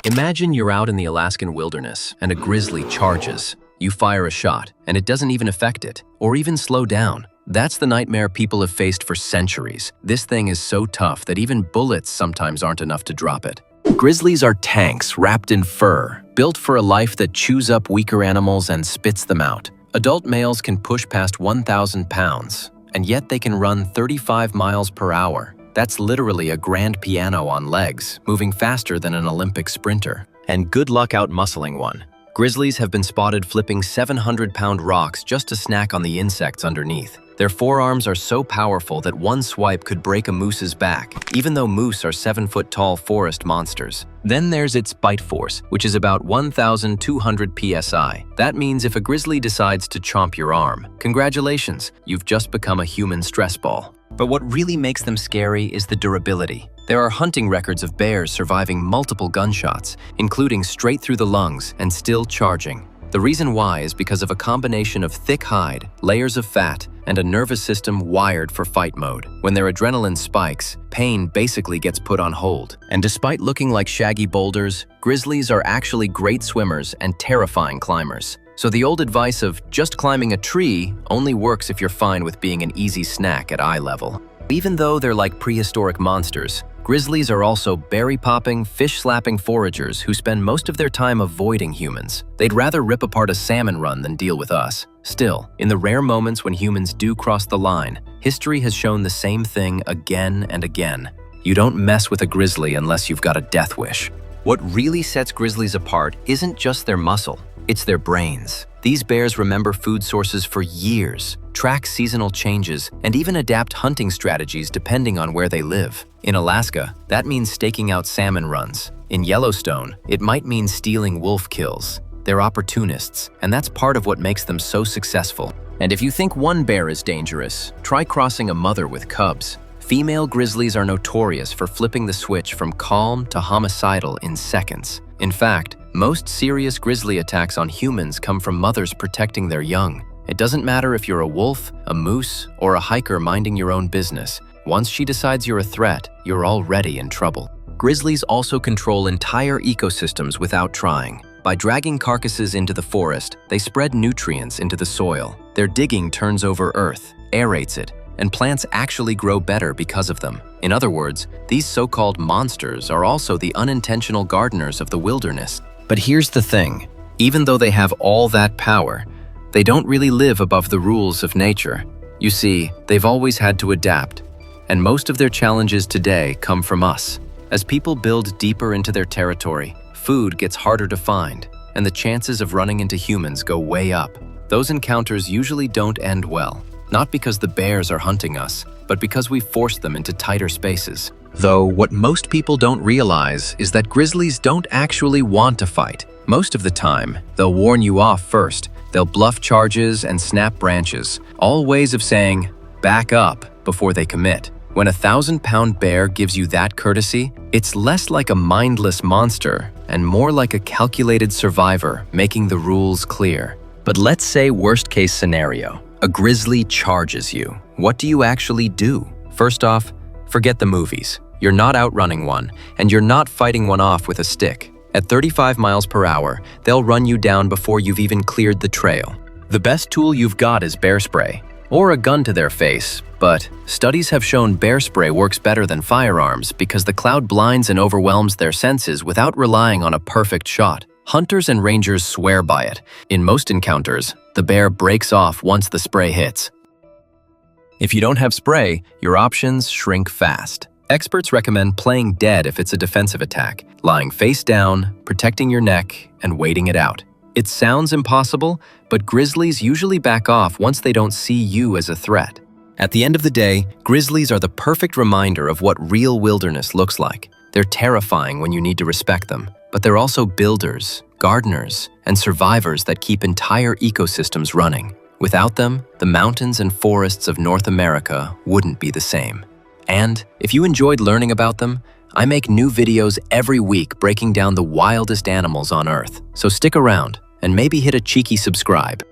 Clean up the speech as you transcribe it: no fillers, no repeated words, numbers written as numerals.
Imagine you're out in the Alaskan wilderness and a grizzly charges. You fire a shot, and it doesn't even affect it, or even slow down. That's the nightmare people have faced for centuries. This thing is so tough that even bullets sometimes aren't enough to drop it. Grizzlies are tanks wrapped in fur, built for a life that chews up weaker animals and spits them out. Adult males can push past 1,000 pounds, and yet they can run 35 miles per hour. That's literally a grand piano on legs, moving faster than an Olympic sprinter. And good luck out-muscling one. Grizzlies have been spotted flipping 700-pound rocks just to snack on the insects underneath. Their forearms are so powerful that one swipe could break a moose's back, even though moose are 7-foot-tall forest monsters. Then there's its bite force, which is about 1,200 psi. That means if a grizzly decides to chomp your arm, congratulations, you've just become a human stress ball. But what really makes them scary is the durability. There are hunting records of bears surviving multiple gunshots, including straight through the lungs and still charging. The reason why is because of a combination of thick hide, layers of fat, and a nervous system wired for fight mode. When their adrenaline spikes, pain basically gets put on hold. And despite looking like shaggy boulders, grizzlies are actually great swimmers and terrifying climbers. So the old advice of just climbing a tree only works if you're fine with being an easy snack at eye level. Even though they're like prehistoric monsters, grizzlies are also berry-popping, fish-slapping foragers who spend most of their time avoiding humans. They'd rather rip apart a salmon run than deal with us. Still, in the rare moments when humans do cross the line, history has shown the same thing again and again. You don't mess with a grizzly unless you've got a death wish. What really sets grizzlies apart isn't just their muscle, it's their brains. These bears remember food sources for years, track seasonal changes, and even adapt hunting strategies depending on where they live. In Alaska, that means staking out salmon runs. In Yellowstone, it might mean stealing wolf kills. They're opportunists, and that's part of what makes them so successful. And if you think one bear is dangerous, try crossing a mother with cubs. Female grizzlies are notorious for flipping the switch from calm to homicidal in seconds. In fact, most serious grizzly attacks on humans come from mothers protecting their young. It doesn't matter if you're a wolf, a moose, or a hiker minding your own business. Once she decides you're a threat, you're already in trouble. Grizzlies also control entire ecosystems without trying. By dragging carcasses into the forest, they spread nutrients into the soil. Their digging turns over earth, aerates it, and plants actually grow better because of them. In other words, these so-called monsters are also the unintentional gardeners of the wilderness. But here's the thing, even though they have all that power, they don't really live above the rules of nature. You see, they've always had to adapt, and most of their challenges today come from us. As people build deeper into their territory, food gets harder to find, and the chances of running into humans go way up. Those encounters usually don't end well. Not because the bears are hunting us, but because we forced them into tighter spaces. Though what most people don't realize is that grizzlies don't actually want to fight. Most of the time, they'll warn you off first. They'll bluff charges and snap branches, all ways of saying, back up, before they commit. When a 1,000-pound bear gives you that courtesy, it's less like a mindless monster and more like a calculated survivor making the rules clear. But let's say worst-case scenario. A grizzly charges you. What do you actually do? First off, forget the movies. You're not outrunning one, and you're not fighting one off with a stick. At 35 miles per hour, they'll run you down before you've even cleared the trail. The best tool you've got is bear spray, or a gun to their face, but studies have shown bear spray works better than firearms because the cloud blinds and overwhelms their senses without relying on a perfect shot. Hunters and rangers swear by it. In most encounters, the bear breaks off once the spray hits. If you don't have spray, your options shrink fast. Experts recommend playing dead if it's a defensive attack, lying face down, protecting your neck, and waiting it out. It sounds impossible, but grizzlies usually back off once they don't see you as a threat. At the end of the day, grizzlies are the perfect reminder of what real wilderness looks like. They're terrifying when you need to respect them, but they're also builders, gardeners, and survivors that keep entire ecosystems running. Without them, the mountains and forests of North America wouldn't be the same. And if you enjoyed learning about them, I make new videos every week breaking down the wildest animals on Earth. So stick around and maybe hit a cheeky subscribe.